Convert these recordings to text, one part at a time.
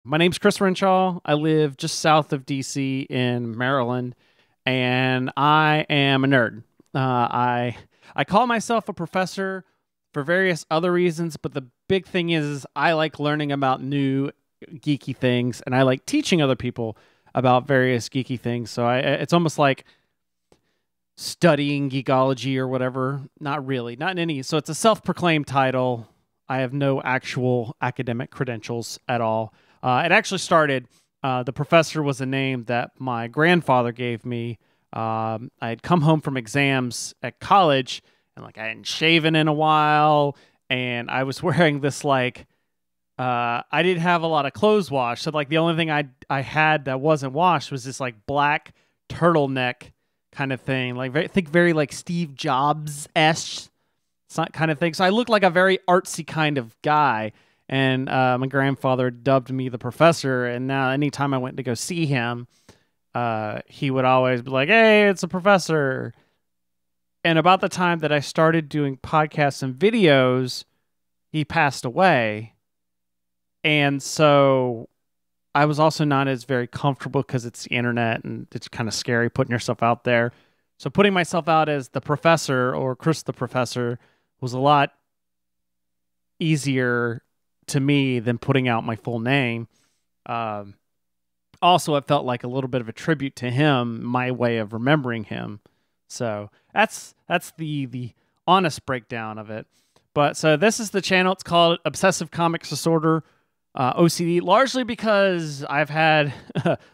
My name's Chris Renshaw. I live just south of DC in Maryland, and I am a nerd. I call myself a professor for various other reasons, but the big thing is I like learning about new geeky things, and I like teaching other people about various geeky things. So it's almost like studying geekology or whatever. Not really, not in any. So it's a self-proclaimed title. I have no actual academic credentials at all. It actually started, the professor was a name that my grandfather gave me. I had come home from exams at college, and like I hadn't shaven in a while, and I was wearing this I didn't have a lot of clothes washed. So like the only thing I had that wasn't washed was this like black turtleneck kind of thing. Like think very like Steve Jobs-esque kind of thing. So I looked like a very artsy kind of guy. And my grandfather dubbed me the professor. And now anytime I went to go see him, he would always be like, "Hey, it's a professor." And about the time that I started doing podcasts and videos, he passed away. And so I was also not as very comfortable because it's the internet and it's kind of scary putting yourself out there. So putting myself out as the professor or Chris the Professor was a lot easier to me than putting out my full name. Also, it felt like a little bit of a tribute to him, my way of remembering him. So that's the honest breakdown of it. But so this is the channel. It's called Obsessive Comics Disorder. OCD, largely because I've had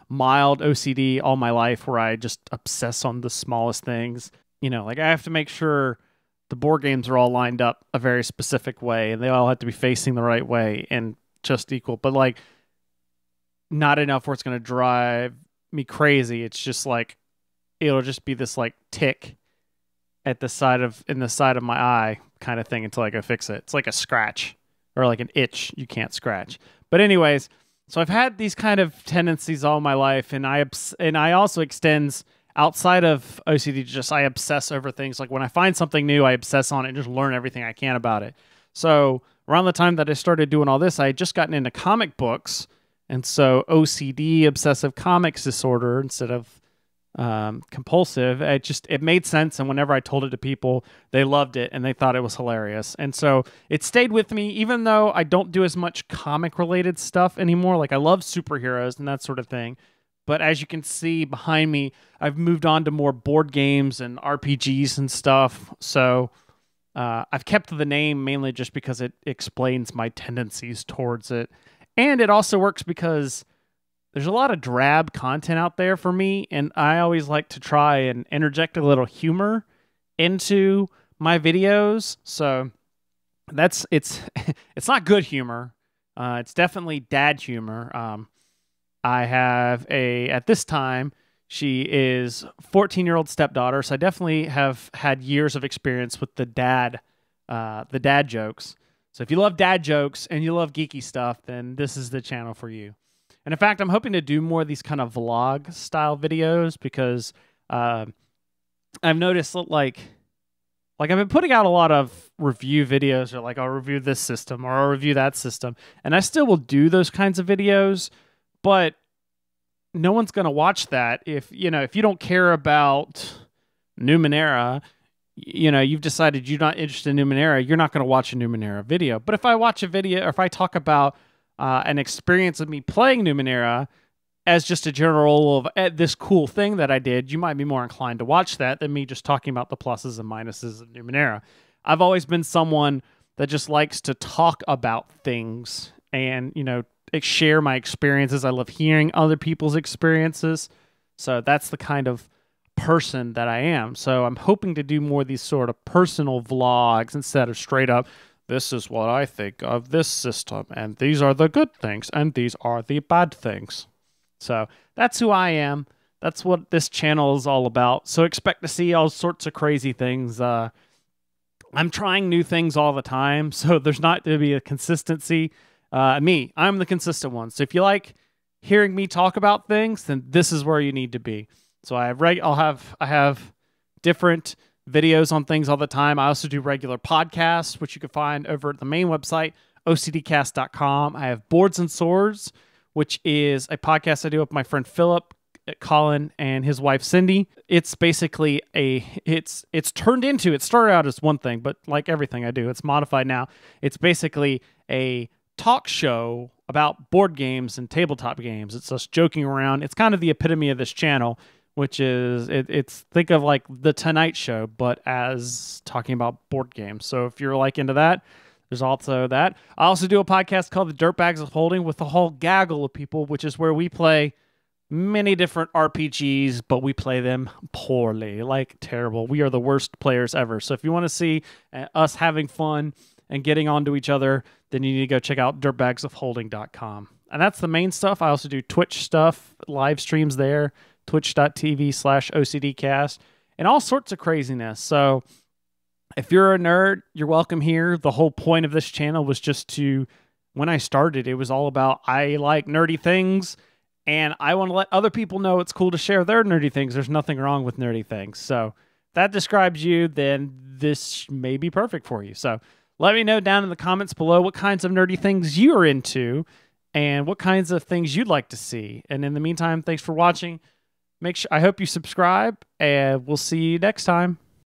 mild OCD all my life where I just obsess on the smallest things. You know, like I have to make sure the board games are all lined up a very specific way and they all have to be facing the right way and just equal. But like not enough where it's going to drive me crazy. It's just like, it'll just be this like tick in the side of my eye kind of thing until I go fix it. It's like a scratch. Or like an itch you can't scratch. But anyways, so I've had these kind of tendencies all my life, and I also extends outside of OCD to just I obsess over things. Like when I find something new, I obsess on it and just learn everything I can about it. So around the time that I started doing all this, I had just gotten into comic books, and so OCD, Obsessive Comics Disorder, instead of compulsive, it made sense. And whenever I told it to people, they loved it and they thought it was hilarious. And so it stayed with me, even though I don't do as much comic related stuff anymore. Like I love superheroes and that sort of thing. But as you can see behind me, I've moved on to more board games and RPGs and stuff. So I've kept the name mainly just because it explains my tendencies towards it. And it also works because there's a lot of drab content out there for me, and I always like to try and interject a little humor into my videos. So it's it's not good humor. It's definitely dad humor. I have at this time, she is 14-year-old stepdaughter, so I definitely have had years of experience with the dad jokes. So if you love dad jokes and you love geeky stuff, then this is the channel for you. And in fact, I'm hoping to do more of these kind of vlog style videos because I've noticed like I've been putting out a lot of review videos, or like I'll review this system or I'll review that system. And I still will do those kinds of videos, but no one's going to watch that if you don't care about Numenera, you've decided you're not interested in Numenera, you're not going to watch a Numenera video. But if I watch a video or if I talk about an experience of me playing Numenera as just a general of this cool thing that I did, you might be more inclined to watch that than me just talking about the pluses and minuses of Numenera. I've always been someone that just likes to talk about things and, share my experiences. I love hearing other people's experiences. So that's the kind of person that I am. So I'm hoping to do more of these sort of personal vlogs instead of straight up, this is what I think of this system, and these are the good things, and these are the bad things. So that's who I am. That's what this channel is all about. So expect to see all sorts of crazy things. I'm trying new things all the time, so there's not going to be a consistency. I'm the consistent one. So if you like hearing me talk about things, then this is where you need to be. So I have different videos on things all the time. I also do regular podcasts, which you can find over at the main website, ocdcast.com. I have Boards and Swords, which is a podcast I do with my friend Philip, Colin, and his wife Cindy. It's basically it's turned into, it started out as one thing, but like everything I do, it's modified now. It's basically a talk show about board games and tabletop games. It's us joking around. It's kind of the epitome of this channel, which is it's think of like the Tonight Show, but as talking about board games. So if you're like into that, there's also that. I also do a podcast called The Dirtbags of Holding with a whole gaggle of people, which is where we play many different RPGs, but we play them poorly, like terrible. We are the worst players ever. So if you want to see us having fun and getting onto each other, then you need to go check out dirtbagsofholding.com. And that's the main stuff. I also do Twitch stuff, live streams there, twitch.tv/OCDcast, and all sorts of craziness. So if you're a nerd, you're welcome here. The whole point of this channel was just to, when I started, it was all about I like nerdy things, and I want to let other people know it's cool to share their nerdy things. There's nothing wrong with nerdy things. So if that describes you, then this may be perfect for you. So let me know down in the comments below what kinds of nerdy things you are into and what kinds of things you'd like to see. And in the meantime, thanks for watching. I hope you subscribe, and we'll see you next time.